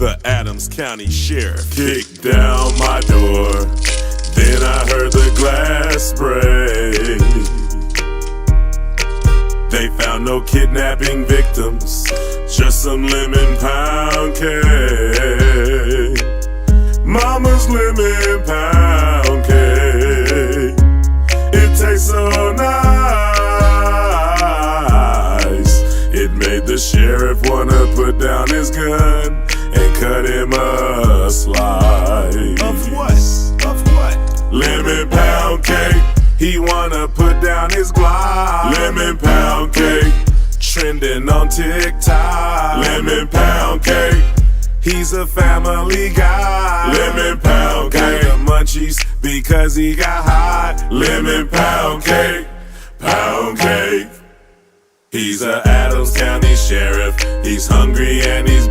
The Adams County Sheriff kicked down my door. Then I heard the glass break. They found no kidnapping victims, just some lemon pound cake. Mama's lemon pound cake. It tastes so nice. It made the sheriff wanna put down his gun and cut him a slice. Of what? Of what? Lemon pound cake. He wanna put down his Glock. Lemon pound cake. Trending on TikTok. Lemon pound cake. He's a family guy. Lemon pound cake. Got the munchies because he got high. Lemon pound cake. Pound cake. He's a Adams County Sheriff. He's hungry and he's